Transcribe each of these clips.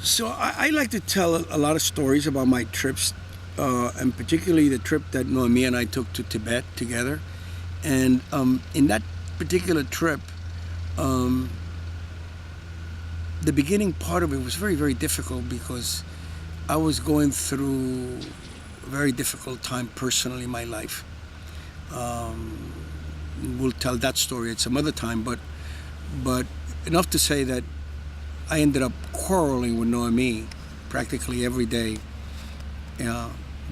So I like to tell a lot of stories about my trips, and particularly the trip that Noemi and I took to Tibet together. And in that particular trip, um, the beginning part of it was very, very difficult because I was going through a very difficult time personally in my life. Um, we'll tell that story at some other time, but enough to say that I ended up quarreling with Noemi practically every day,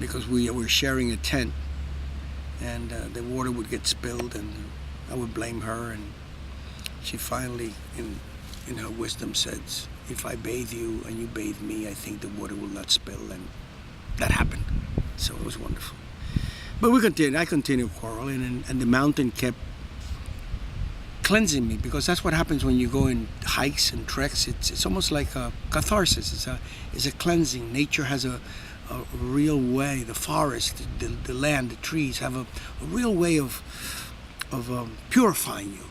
because we were sharing a tent, and the water would get spilled, and I would blame her, and she finally, in her wisdom, says, "If I bathe you and you bathe me, I think the water will not spill," and that happened. So it was wonderful. But we continued. I continued quarreling, and the mountain kept cleansing me, because that's what happens when you go in hikes and treks. It's almost like a catharsis. It's a cleansing. Nature has a real way. The forest, the land, the trees have a real way of purifying you.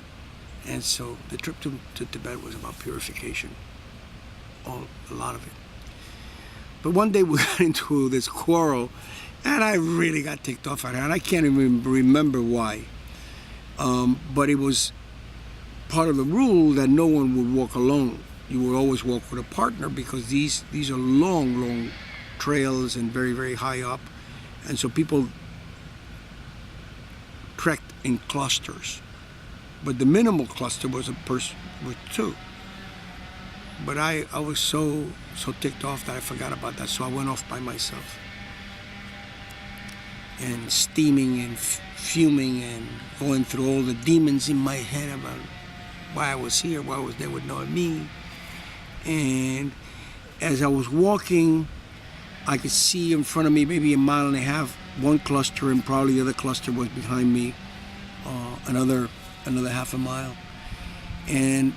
And so the trip to Tibet was about purification, a lot of it. But one day we got into this quarrel, and I really got ticked off at her, and I can't even remember why. But it was part of the rule that no one would walk alone. You would always walk with a partner, because these are long trails and very, very high up, and so people trekked in clusters. But the minimal cluster was a person with two. But I was so ticked off that I forgot about that, so I went off by myself, and steaming and fuming and going through all the demons in my head about why I was here, why I was there with Noemi. And as I was walking, I could see in front of me, maybe a mile and a half, one cluster, and probably the other cluster was behind me, another half a mile. And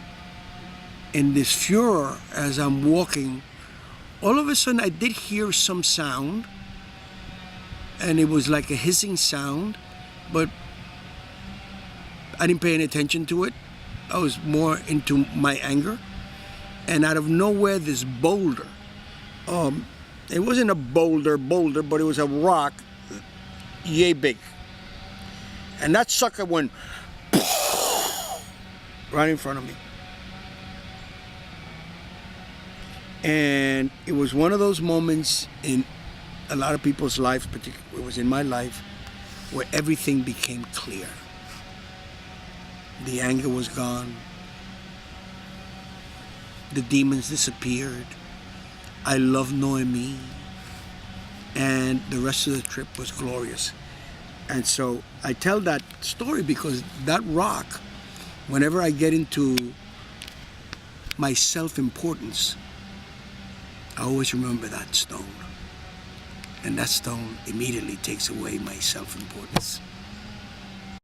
in this furor, as I'm walking, all of a sudden I did hear some sound, and it was like a hissing sound, but I didn't pay any attention to it. I was more into my anger. And out of nowhere, this boulder, it wasn't a boulder, but it was a rock yay big. And that sucker went right in front of me. And it was one of those moments in a lot of people's lives, particularly it was in my life, where everything became clear. The anger was gone. The demons disappeared. I loved Noemi. And the rest of the trip was glorious. And so I tell that story because that rock, whenever I get into my self-importance, I always remember that stone. And that stone immediately takes away my self-importance.